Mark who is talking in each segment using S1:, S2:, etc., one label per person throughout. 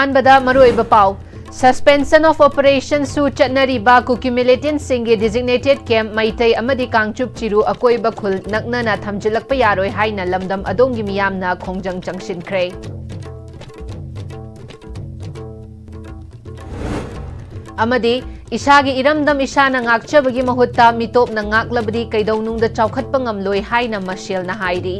S1: अहानबदा मरुइबा pav Suspension of operation su chatnariba kuki militant singi designated camp maitai amadi kangchup chiru akoiba khul naknana thamjilakpa yaroi haina lamdam adongi miyamna khongjang changsinkhre amadi isagi iramdam isana ngakchabagi mahutta mitopna ngaklabadi kaidawnungda chaukhatpa ngamloi haina mashilna hairi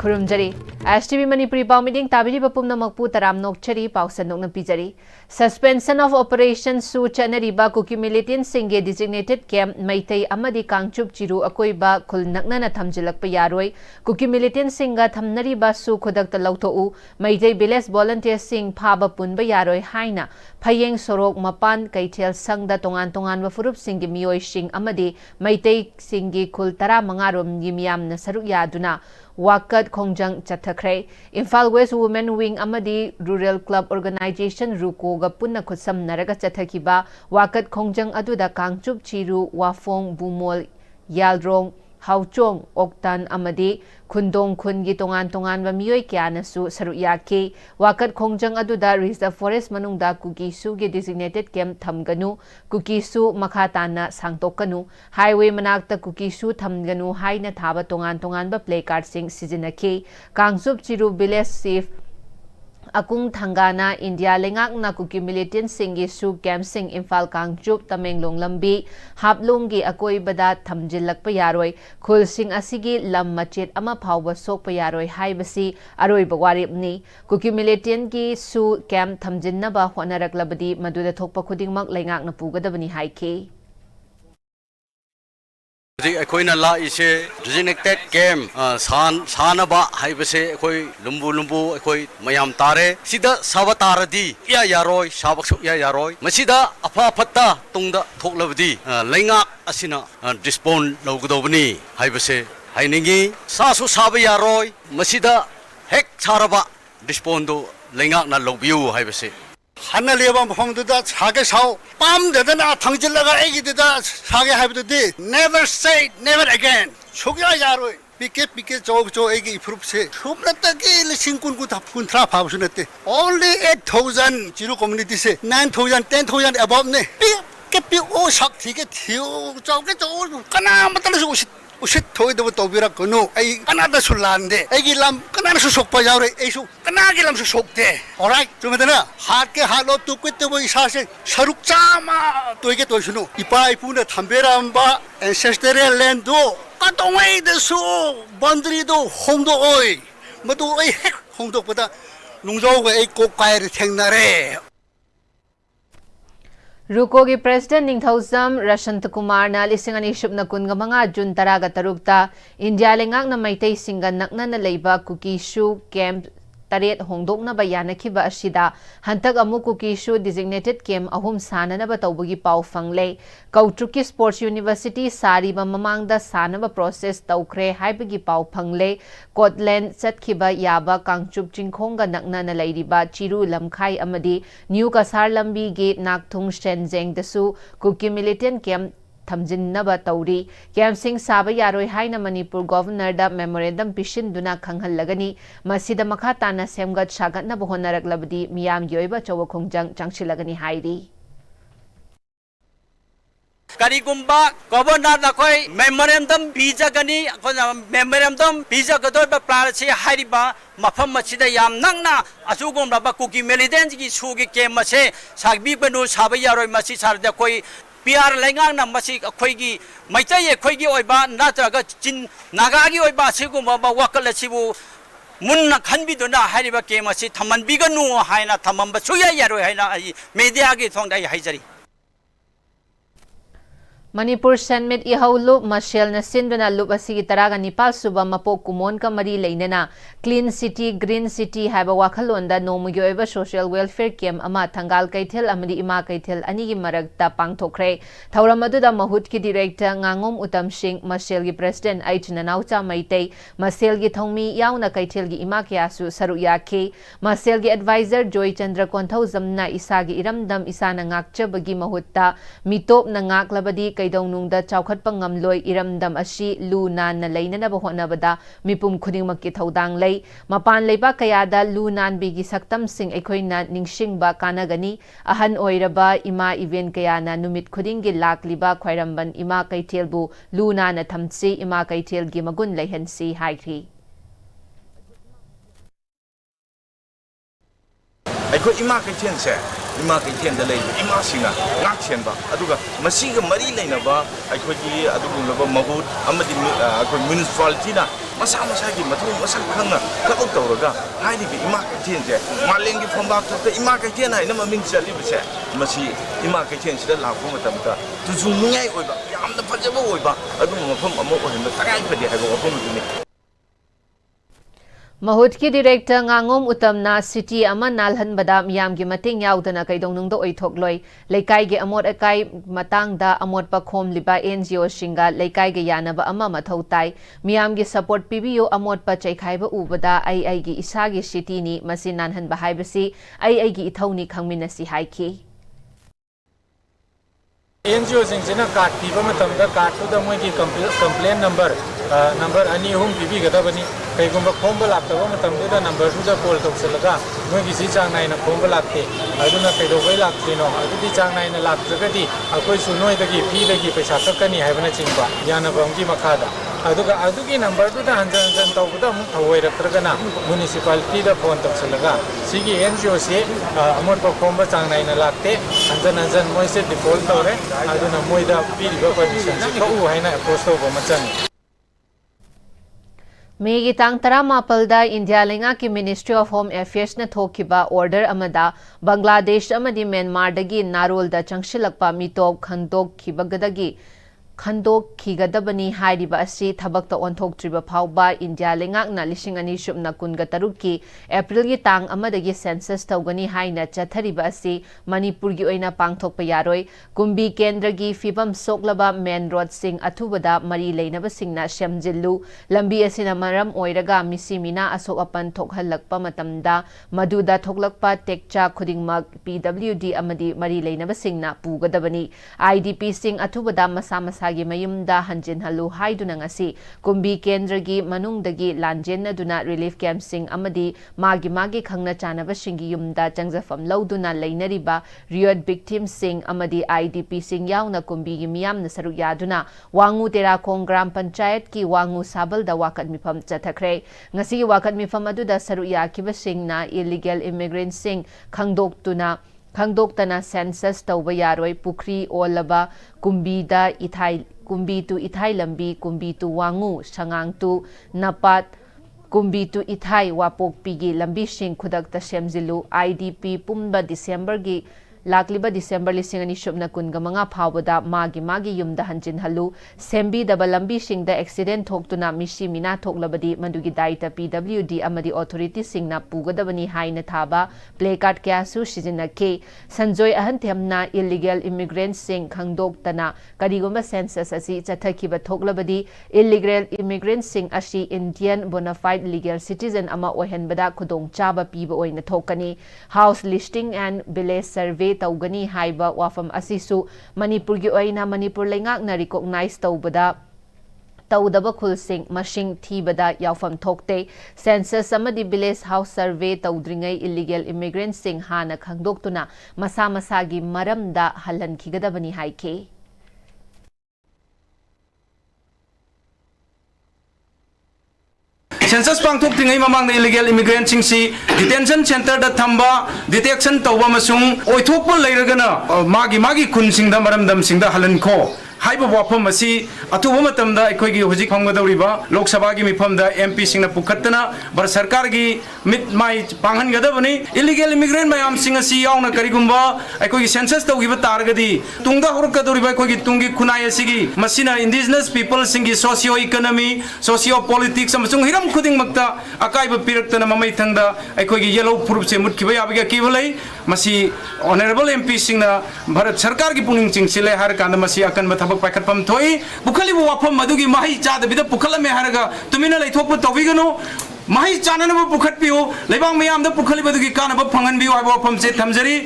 S1: Kurumjari Noon-Istv Manipuri pau meeting tabiri bapum na magpu taram nokchari pau sanok na pijari. Suspension of operation su chanariba kuki militant singe designated camp maitai amadi kangchup chiru akoiba khul nakna na thamjilakpa yaroi kuki militant singa thamnariba su khudakta lauthou maitai village volunteer sing phaba punba yaroi haina phayeng sorok mapan kaithel sangda tongan tongan wa furup singi miyoi sing amadi maitai singi khul 15 rom gi miyam na saruk yaduna Wakat Khongjang Chathakre, Imphal West Women Wing Amadi Rural Club Organization Ruko ga punna khutsam naraga chathakiba Wakat Khongjang aduda kangchup chiru wafong bumol yalrong hauchong oktan amadi khundong khungi tongan tongan ba miyoi kyana su saru yake Wakat Khongjang aduda reserve forest manungda kuki su ge designated camp thamganu kuki su makhatana sangtokanu highway manakta kuki su thamganu haina thaba tongan tongan ba placard sing sizinake kangchup chiru village safe Akung Thangana India lengak na kuki militant singi su camp sing Imphal Kangchup Tamenglong lambi haplonggi akoi bada thamjilakpa yaroi khul sing asigi lam machet ama phawba sokpa yaroi haibasi aroi bawaripni kuki militant ki su camp thamjinnaba honaraklabadi maduda thokpa khudingmak lengak na pugadabani haike
S2: अखोइना ला इसे designated game सानबा हाइबसे अखोइ लुम्बु लुम्बु अखोइ मयाम तारे सिदा साबा तारदी या यारोय साबकसु या यारोय मसिदा अफा फत्ता तुंगदा थोकलबदी लैंगा असिना डिस्पोन लौगदोबनी हाइबसे हाइनिंगी सासु साबा यारोय मसिदा हेक सारबा डिस्पोन दो लैंगा ना लौबियु हाइबसे
S3: हाना लेबा मफमदुदा सागे साव पाम ददना थंजिलगा एगिदुदा सागे हाइबदुदि नेवर से नेवर अगेन छोग्या यारोय पिके पिके चौक चौ एगी इफ्रुप से सुपनतगी लिसिंग कुंथ्रा फाबसुनते ओनली 8000 जिरो कम्युनिटी से 9000 10000 अबव ने पिके पि ओ शक थिके थियो चौके चौ कना मतलसु उसित थोइदब तौबिरा कनु आई कनादा सुलांदे एगी लम कनादा सु सोकपा यावरे एसु कनागी लम सु सोकते ऑलराइट तुमदना हाथ के हालो तुकुत वो इसा से सरुक चामा तोइगे तोइसुनु इपा इपुना थंबेरामबा एंसेस्टरियल लैंड दो कतोंगै दसु बाउंड्री दो होंदो ओइ मदु ओइ हेक होंदो पदा नुंजौगा ए कोकायर थेंगनारे
S1: Ruko ki President Ningthausam Rashant Kumar na lisingani shubna kunga mga June 13 India lengak na maitai singa nakna na leiba kuki shu camp taret hongdok na bayana kiba asida hantak amu kuki shu designated camp ahum sana na batawbugi pau fangle Kautruki Sports University sari ba mamangda sana ba process taukre haibagi pau fangle Scotland satkiba yaba kangchup chingkhonga nakna na leiriba chiru lamkhai amadi New Kasar lambi gate nakthung Shenzhen dasu kuki militant camp Thamjinnaba tauri camp sing saba yaroi haina Manipur governor da memorandum pishin duna khanghalagani masida makha tana semgat sagatna bohonaraklabadi miyam yoiba chawa khongjang changsilagani hairi
S2: Karigumba governor na koi memorandum visa gani memorandum visa gadoi ba plan se hariba mafam machida yam nangna asugom raba kuki militant gi sugi ke mase sagbi banu saba yaroi masi sarda koi PR lengang na masi khoigi maitai khoigi oiba natraga chin nagagi oiba siguma ba wakala sibu munna khanbi duna hariba ke masi thaman biganu haina thamamba suya yaroi haina media gi thongdai haijari
S1: Manipur Senmit Ihaulu Mashel na sinduna lup asigi taraga nipal suba mapok kumon ka mari lainana Clean City Green City haiba wakhalonda nomugi oiba social welfare camp ama thangal kaithel amadi ima kaithel anigi maragta pangthokre thauram aduda mahut ki director ngangom utam singh Mashel gi president aichna naucha maitai Mashel gi thongmi yauna kaithel gi ima kyasu saru yakhe Mashel gi advisor Joy Chandra Konthau zamna isagi iramdam isana ngakchabagi mahutta mitop na ngaklabadi kaidongnungda chawkhatpa ngamloi iramdam ashi lu nan na leinanaba hotnabada mipum khudingmakki thodang lei mapan leiba kayada lu nan bigi saktam sing ekhoina ningsingba kanagani ahan oiraba ima event kayana numit khudinggi lakliba khwairamban ima kaithelbu lu nan na thamchi ima kaithelgi magun leihansi haikri
S4: ꯑꯩꯈꯣꯏ ꯏꯃꯥ ꯀꯩꯊꯦꯜꯁꯦ ꯏꯃꯥ ꯀꯩꯊꯦꯜꯗ ꯂꯩꯕ ꯏꯃꯥꯁꯤꯡꯅ ꯉꯥꯛꯁꯦꯟꯕ ꯑꯗꯨꯒ ꯃꯁꯤꯒ ꯃꯔꯤ ꯂꯩꯅꯕ ꯑꯩꯈꯣꯏꯒꯤ ꯑꯗꯨꯒꯨꯝꯂꯕ ꯃꯍꯨꯠ ꯑꯃꯗꯤ ꯑꯩꯈꯣꯏ ꯃ꯭ꯌꯨꯅꯤꯁꯤꯄꯥꯂꯤꯇꯤꯅ ꯃꯁꯥ ꯃꯁꯥꯒꯤ ꯃꯊꯧ ꯃꯁꯛ ꯈꯪꯅ ꯊꯕꯛ ꯇꯧꯔꯒ ꯍꯥꯏꯔꯤꯕ ꯏꯃꯥ ꯀꯩꯊꯦꯜꯁꯦ ꯃꯥꯂꯦꯝꯒꯤ ꯐꯝꯕꯥꯛꯊꯛꯇ ꯏꯃꯥ ꯀꯩꯊꯦꯜ ꯍꯥꯏꯅ ꯃꯃꯤꯡ ꯆꯠꯂꯤꯕꯁꯦ ꯃꯁꯤ ꯏꯃꯥ ꯀꯩꯊꯦꯜꯁꯤꯗ ꯂꯥꯛꯄ ꯃꯇꯝꯗ ꯇꯨꯖꯨꯡꯅꯤꯡꯉꯥꯏ ꯑꯣꯏꯕ ꯌꯥꯝꯅ ꯐꯖꯕ ꯑꯣꯏꯕ ꯑꯗꯨꯒꯨꯝꯕ ꯃꯐꯝ ꯑꯃ ꯑꯣꯏꯍꯟꯕ ꯇꯉꯥꯏꯐꯗꯦ ꯍꯥꯏꯕ ꯋꯥꯐꯝ ꯑꯗꯨꯅꯤ
S1: Mahutki Director Ngangom Utamna City Ama Nalhanbada Miyamgi Mating Yaudana Kaidongnungda Oithokloi Leikaigi Amot Akai Matangda Amot Pakhom Liba NGO Shinga Leikaigi Yanaba Ama Mathau Tai Miyamgi Support PBO Amot Pa Chaikhaiba Ubada Aigi Isagi City ni Masin Nanhanba Haibasi Aigi Ithoni Khangminasi Haiki
S5: NGO singina card piba matamda card to the moiki complaint number ani hum pibi gada bani kaigumba khomba laktaba matamda number to the call toksalaga moiki si chang nai na khomba lakte aduna kaido bai lakte no adudi chang nai na laktagadi akoi sunoi dagi phi dagi paisa takani haibana chingba yana bamgi makhada adugi number to the hanjan tawda mu thawai ratragana municipality da phone toksalaga sigi NGO se amot pa khomba chang nai na lakte hanjan moi se default tore aduna moida piriba permission se ko u haina approach to machan
S1: Megi tang tara mapalda India lenga ki Ministry of Home Affairs na thokiba order amada Bangladesh amadi Myanmar dagi narol da changshilakpa mitop khandok khibagadagi Khandok Khigadabani Haidiba Asi Thabakta Onthok Triba Phauba India Lengakna Lishing Ani Shubna Kunga Taruki April gi tang amadagi census tawgani haina chathariba asi Manipur gi oina pangthokpa yaroi Kumbi Kendra gi fibam soklaba main road sing athubada mari leinaba singna shamjillu lambi asina maram oiraga misimina asok apan thokhalakpa matamda maduda thoklakpa tekcha khudingmak PWD amadi mari leinaba singna pugadabani IDP sing athubada masa Sagi mayumda hanjin halu haiduna ngasi kumbi kendragi manungdagi lanjen duna relief camp sing amadi magi khangna chanaba shingi yumda changjafam lauduna leinariba riot victim sing amadi IDP sing yauna kumbi gi miyam na saruk yaduna wangu tera khong gram panchayat ki wangu sabal da wakat mifam chathakre ngasi wakat mifam aduda saruk yakiba sing na illegal immigrants sing Khangdoktana census tawba yaroi pukri olaba kumbida kumbi tu ithai lambi kumbi tu wangu sangang tu napat kumbi tu ithai wapok pigi lambi sing khudakta semjilu IDP pumba December gi Lakliba December lising ani shubna kunga mga phawada magi yumda hanjin halu sembi daba lambi singda accident thoktuna mishi mina thoklabadi madugi daita PWD amadi authority singna pugadabani haina thaba placard kya su shijina ke sanjoy ahanthemna illegal immigrants sing khangdoktana karigoma census asi chathakiba thoklabadi illegal immigrants sing asi Indian bona fide legal citizen ama ohenbada khudong chaba piba oina thokani house listing and village survey Taugani haiba wafam asisu Manipur gi oina Manipur lengak na recognize taubada Taudaba khulsing mashing thibada yaufam thokte census amadi village house survey taudringai illegal immigrants sing hana khangdoktuna masa gi maramda halan khigadabani haike
S6: Census pangthok tingai mamang illegal immigrant singsi detention center da thamba detection tawba masung oithokpa leiragana magi kun singda maramdam singda halan kho haiba wafam asi atuba matamda ekhoi hojik phanggadawriba lok sabha gi mifamda MP singna pukhatna bar sarkar gi mit mai panghan gadabani illegal immigrant mayam sing asi yauna karigumba ekhoi census tawgiba targadi tungda horkadawriba ekhoi tungi khunai asigi masina indigenous people singi socio economy socio politics amasung hiram khuding makta akaiba piraktana mamai thangda ekhoi yellow proof se mutkiba yabiga kibalai masi honorable MP singna bharat sarkar gi puning chingsile har kanda masi akan thabak paikhatpam thoi bukhalibu wafam madugi mahi chadabida pukhalame haraga tumina leithokpa tawigano mahi chananaba pukhatpiu leibang mayamda pukhalibadugi kanaba phanganbiu haiba wafam se thamjari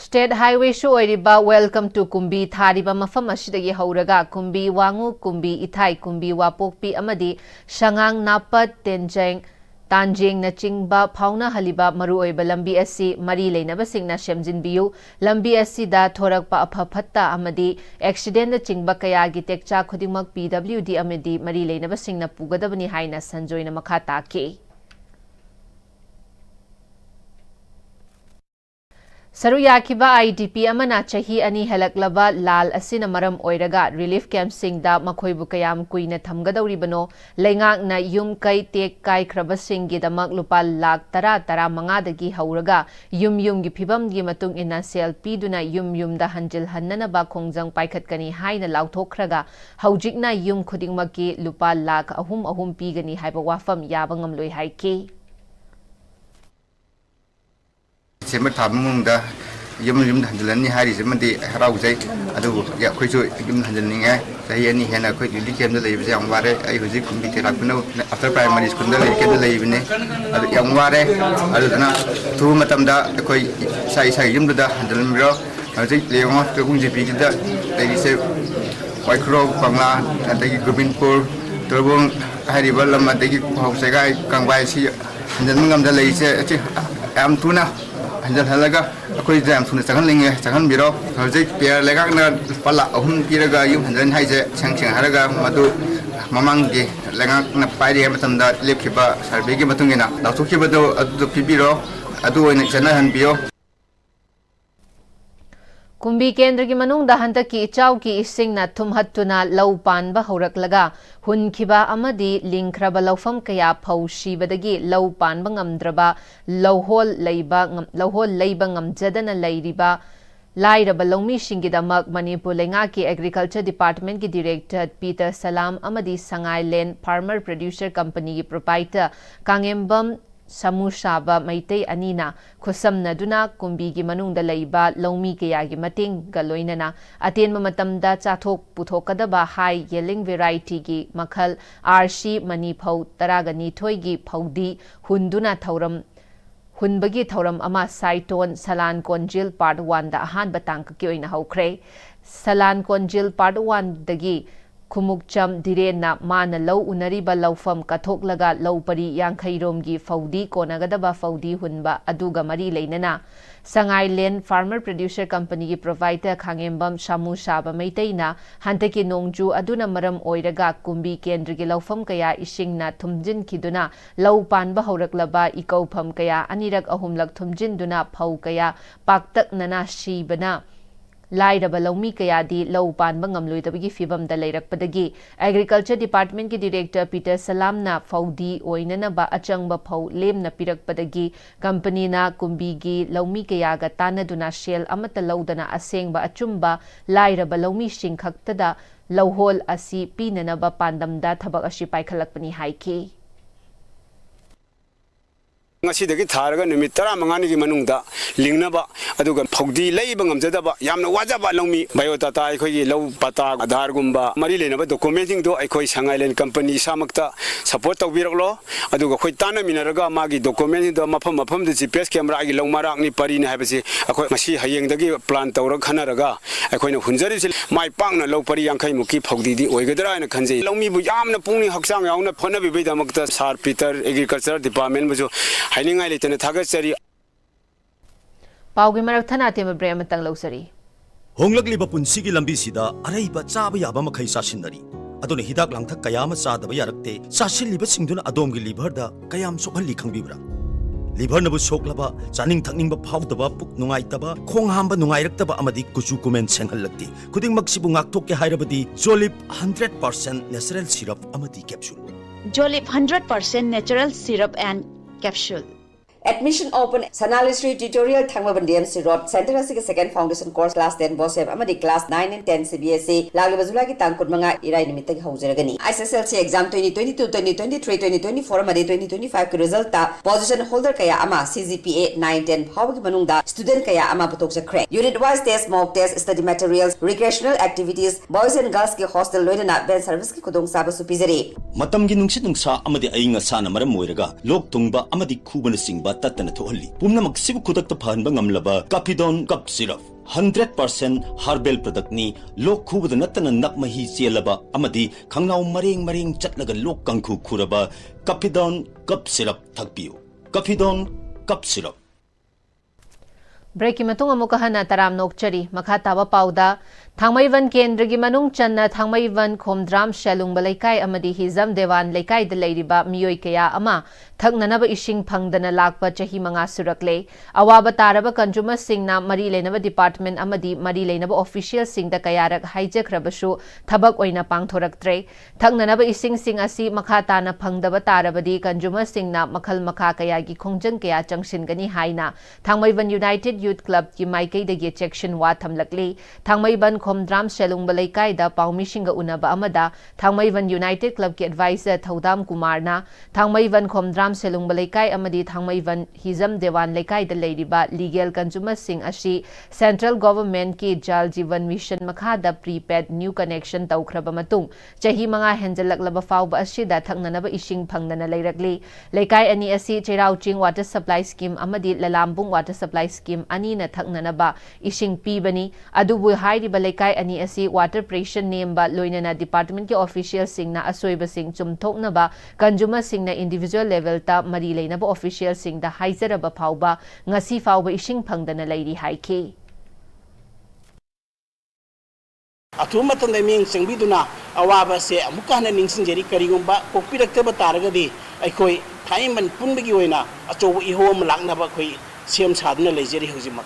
S1: State Highway shu oiriba Welcome to Kumbi thariba mafam asidagi hauraga Kumbi Wangu Kumbi Ithai Kumbi Wapokpi amadi Shangang Napat Tenjeng Tanjing na chingba Pauna haliba maruoiba lambi asi mari leinaba singna shemjinbiu lambi asi da thorakpa aphapatta amadi accident na chingba kayagi tekcha khudingmak PWD amadi mari leinaba singna pugadabani haina sanjoina makha take Saruyakiba IDP amana chahi ani helaklaba lal asina maram oiraga relief camp singda makhoibu kayam kuina thamgadawribano leingak na yum kai tek kai khraba singgi damak lupa lakh tara manga dagi hauraga yum gi phibam gi matung ina sel piduna yum da hanjil hannana ba khongjang paikhatkani haina lauthokraga haujikna yum khudingmaki lupa lakh ahum pigani haiba wafam yabangam loi haiki
S7: Semua tamu dah yum hanjalan ni hari semua di harau saya, aduh ya kau tu yum hanjalan ni saya ni hena kau di camp tu lagi yang wara, ayu hujan kumpi terak pun after primary school tu lagi camp tu lagi ni, aduh yang wara, aduh tu na tu macam dah kau saya yum tu dah hanjalan bro, aduh lepas tu kau jadi pergi dah dari saya White Crow Bangla, dari Gopinpur, terus hari malam dari kau saya kang bayi si hanjalan ngam dah lagi saya, am tu na Hanjal halaga aku jam sunnah jangan linge jangan biro hojik biar lega na pala ahum kiraga yum hanjalan hai je chang haraga madu mamang ge lega na pairi matam da lepkiba sarbe ge matungina lauthokkiba do adu pibiro adu oina chana han bio
S1: Kumbi Kendra ki manung da hantaki ichaw ki ising na thumhattuna lau panba horaklaga hunkhiba amadi lingkhraba laufam kaya phaushibadagi lau panba ngamdraba lauhol leiba ngamjadana leiriba lairaba longmi shingidamak Manipur lenga ki Agriculture Department ki Director Peter Salam amadi Sangai Land Farmer Producer Company ki Proprietor Kangembam Samusaba Maitei Anina Kusam Naduna Kumbi gi manungda leiba Lomi kaya gi mating galoinana aten mamatamda chathok puthokadaba high yelling variety gi makhal RC mani phau taraga ni thoi gi phaudi hunduna thauram hunbagi thauram ama saiton salan konjil part 1 da ahan batang ki oina haukhre salan konjil part 1 dagi Kumukcham direna mana lau unariba laufam kathoklaga laupari yankhairomgi faudi konagadaba faudi hunba aduga mari leinana Sangai Land Farmer Producer Company ki provider Khangembam Shamu Shaba Maiteina hantaki nongju aduna maram oiraga Kumbi Kendra gi laufam kaya isingna thumjin khiduna lau panba horaklaba ikaufam kaya anirak ahumlak thumjin duna phau kaya paktak nana shibana Lairaba Lomi Kayadi Lau Pan Bangamlui Tabigi Fibam da Lairakpadagi Agriculture Department ki Director Peter Salam na Faudi Oinana ba Achang ba Phau Lem na Pirakpadagi Company na Kumbigi Lomi Kayaga Tanaduna Shell Amata Laudana Aseng ba Achumba Lairaba Lomi Shingkhaktada Lauhol Asi Pinana ba Pandamda Thabak Ashi Paikhalakpani Haiki
S8: ngasi tharaga numit tara mangani gi manungda lingnaba aduga phogdi leiba ngamjadaba yamna wajaba longmi biodata akhoi gi low pata adhar gumba mari lenaba documenting do akhoi Sangai Land company samakta support tawbiraklo aduga khoi tana minaraga magi documenting do mafam de GPS camera gi longmarak ni pari ni habasi akhoi ngasi hayeng dagi plan tawra khanaraga akhoi na hunjari sil mai pangna low pari yangkhai muki phogdi di oigadra na khanjei longmi bu yamna pungni haksang yauna phona bi damakta sar Peter Agriculture Department bu Haningai litana thagachari
S1: Paugi marak thana tema brema tang lausari
S9: Honglakliba punsigi lambi sida araiba chaba yaba makhai sasinari adone hidak langthak kayama chadaba yarakte sasilliba singduna adomgi liver da kayam sokhalli khangbibra liver nabu soklaba chaning thakningba phawdaba puk nungaitaba khong hamba nungairaktaba amadi kuchu kumen senghallakti kuding maksibu ngaktokke hairabadi Jolip 100% natural syrup amadi capsule
S10: Jolip 100% natural syrup and capsule.
S11: Admission open Sanali Street Tutorial Thangmaban DMC Road Center Asika second foundation course class 10 Bosef Amadi class 9 and 10 CBSE Lagli Bazula ki tangkut manga irai nimitag hauzeragani SSLC exam 2022 2023 2024 Amadi 2025 ki result ta position holder kaya ama CGPA 9 10 phawgi manungda student kaya ama putok sakre unit wise test mock test study materials recreational activities boys and girls ki hostel loidana ben service ki kudong saba supizari
S9: matamgi nungsi nungsa amadi ainga sana maram moiraga lok tungba amadi khubana singba naba tatana thohali pumnamak sibu khudak ta phanba ngamlaba Kapidon Cup Syrup 100% herbal product ni lok khubada natana nakmahi chelaba amadi khangnaw mareng chatlaga lok kangkhu khuraba Kapidon Cup Syrup thakpiu Kapidon Cup Syrup
S1: Break matung amuka hana taram nokchari makha tawa pauda Thangmaivan Kendra gi manung channa Thangmaivan Khomdram Shalung Balaikai amadi Hizam Dewan Laikai da leiriba miyoi kaya ama thaknanaba ising phangdana lakpa chahi manga surakle awaba taraba consumer singna mari lenaba department amadi mari lenaba official singda kayarak haijakrabasu thabak oina pangthoraktre thaknanaba ising sing asi makha tana phangdaba tarabadi consumer singna makhal makha kaya gi khongjang kaya changsingani haina Thangmaivan United Youth Club ki maikai da gi section wa thamlakle Thangmaivan Khomdram Shalung Balaikai da Paumishinga Unaba Amada Thangmaivan United Club ki advisor Thodam Kumarna Thangmaivan Khomdram Shalung Balaikai amadi Thangmaivan Hizam Dewan Laikai da leiriba legal consumer sing ashi Central Government ki Jal Jeevan Mission makha da prepaid new connection tawkraba matung chahi manga henjalaklaba fawba ashi da thaknanaba ising phangnana leirakli Laikai ani asi Cherauching Water Supply Scheme amadi Lalambung Water Supply Scheme ani na thaknanaba ising pibani adubu hairiba Laikai ani asi water pressure nemba loinana department ki official singna asoiba sing chumthoknaba consumer singna individual level ta mari leinaba official singda haizaraba phawba ngasi phawba ising phangdana leiri haiki
S12: Athumatan da ming sangbiduna awaba se amukana ningsingjeri karigumba kokpiraktaba taragadi aikoi thaiman punbagi oina achobu ihom laknaba khoi sem sadna leijeri hojima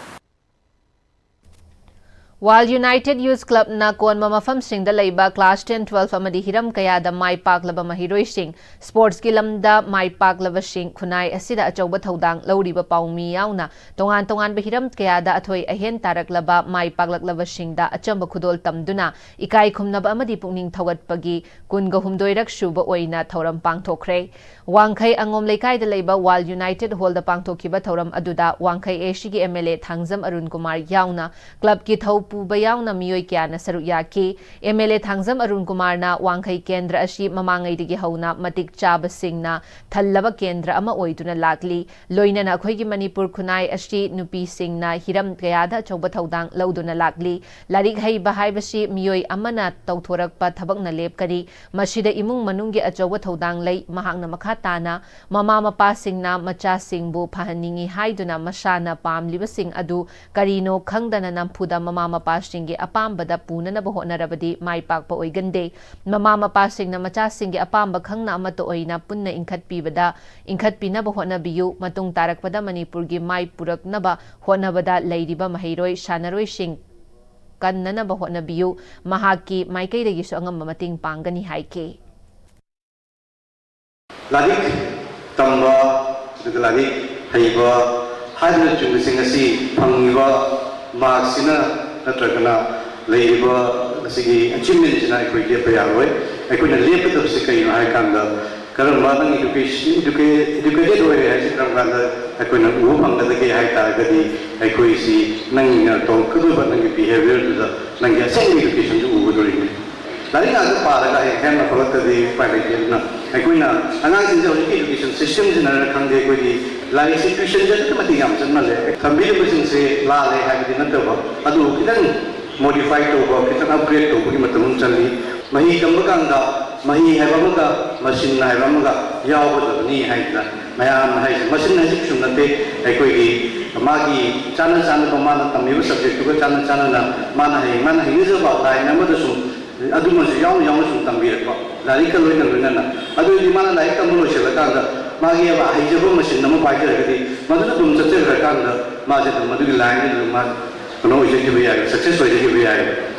S1: While United Youth Club na konma mafam singda leiba class 10 12 amadi hiram kaya da mai paklaba mahiroi sing sports ki lamda mai paklaba sing khunai asida achauba thodang lauriba paumi yauna tongan ba hiram kaya da athoi ahen taraklaba mai paklaklaba singda achamba khudol tamduna ikai khumnaba amadi pungning thogatpagi kunga humdoirak shuba oina thoram pangthokre wangkhai angom leikai da leiba While United Hall da pangthokiba thoram aduda wangkhai AC gi MLA Thangjam Arun Kumar yauna club ki thau puba yauna miyoi kya na saru yaki MLA Thangjam Arun Kumar na wangkhai kendra ashi mamangai digi hauna matik chaba singna thallaba kendra ama oiduna lakli loina na khoi gi Manipur khunai ashi nupi singna hiram kaya da chauba thodang lauduna lakli larik hai bahai bashi miyoi amana tawthorakpa thabak na lepkari masida imung manung gi achauba thodang lei mahakna makha tana mama mapa singna macha singbu phahaningi haiduna masana pamliba sing adu karino khangdana nampuda mama mapa singge apambada punana bahona rabadi mai pakpa oigande mama mapa singna macha singge apamba khangna amato oina punna inkhat pina bahona biyu matung tarakpada Manipur gi mai puraknaba honabada leiriba mahairoi shanaroi sing kannana bahona biyu mahaki maikai dagi so angam mating pangani haike
S13: Ladik tamba ladik haiba hadna chungising asi phangiba marksina natragana leiba asigi achievement sina koi de payaroi aikoina lepta se kai na kanda karan madang educated way hai sikram kanda aikoina u bangda de hai ta gadi aikoi si nang to kudu ba nang behavior da nang ya same education ju u dori laring aga para ga hen na follow the pilot na aikoina anang sin jo education system jina khangde koi di lai situation ja ta mati yam chan le thambi le sin se la le ha di na to ba adu kidan modify to ba kidan upgrade to ki matum chali mahi kam ba kang da mahi hai ba ga machine hai ba ga yaw ba da ni hai da mayam hai machine hai sum na te aikoi gi magi chana ba ma na tammi subject ko chana na ma na hai ni zo ba dai na ma da sum adu ma yaw sum tambi ko lari ka loi na adu di ma na lai kam lo se la ka da magi ba hai je ba machine na ma ba ke ga di ma da dum cha che ga ka da ma je ma du line ni ma no je ki bi ai success ho je ki bi ai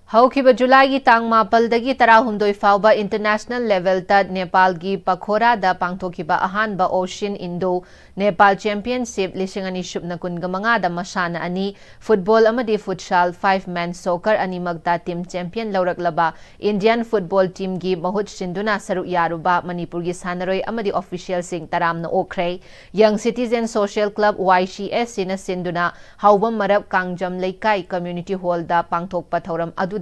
S1: Haukiba July gi tang mapal dagi tarahumdoi fauba international level ta Nepal gi Pakhora da pangthokiba ahanba Ocean Indo Nepal Championship lisingani shubna kungamanga da masana ani football amadi futsal 5-man soccer ani magda team champion lauraklaba Indian football team gi mahut sinduna saru yaruba Manipur gi sanaroi amadi official sing taramna okre Young Citizen Social Club YCS sina sinduna haubam marab kangjam leikai community hall da pangthokpa thauram adu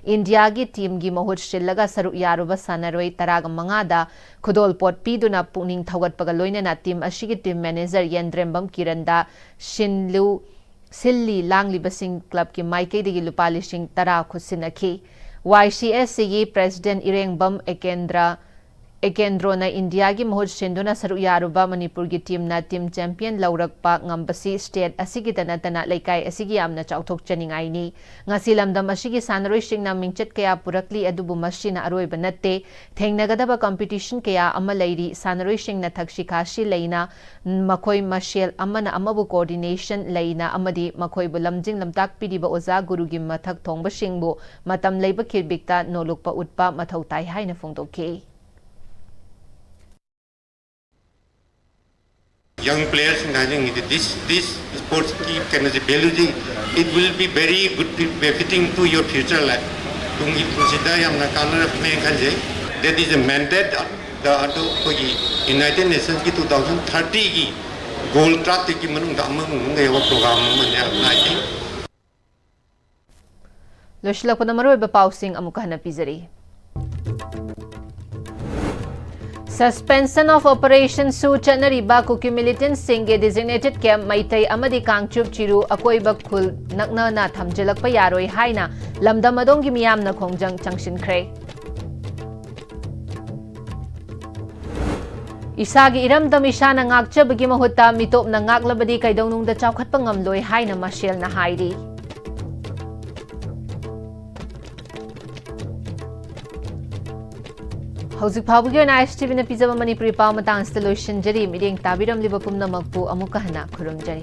S1: India gi team gi mahut shillaga saru yaruba sanaroi taraga manga da Khudol pot piduna puning thawat pagaloina team ashigi team manager Yendrembam Kiranda Silli Langli Basing Club ki Maike de Lupali Sing Tara Khusinaki YCSC President Irengbam Ekendro na India gi mahut sinduna saru yaruba Manipur gi team na team champion laurakpa ngambasi state asigi tanatana laikai asigi amna chauthok chaningai ni ngasi lamdam asigi sanaroi sing na mingchat kaya purakli adubu mashina aroi banatte thengnagadaba competition kaya amalairi sanaroi sing na thakshi khashi leina makoi mashel amana amabu coordination leina amadi makoi bu lamjing lamtak pidiba oza guru gi mathak thongba singbu matam leiba khirbikta nolukpa utpa mathau tai haina phongdoke.
S14: Young players having this sports can value, it will be very good befitting to your future life. That is a mandate the United Nations 2030 goal track program.
S1: Loshla ko na maroy ba pausing amuka na pizari. Suspension of operation su chanariba kuki militant singge designated camp maitai amadi kangchup chiru akoi bakul nakna na thamjelak pa yaroi haina lamdam adongi miyam na khongjang changshin khre Isagi iramdam isana ngakchabagi mahutta mitop na ngaklabadi kaidongnung da chawkhat pa ngamloi haina mashel na hairi Hauzik Phabugi Noon-Istv na pizaba Manipuri pao matang installation jari miding tabiram liba pumna magpu amuka hana khurum jari.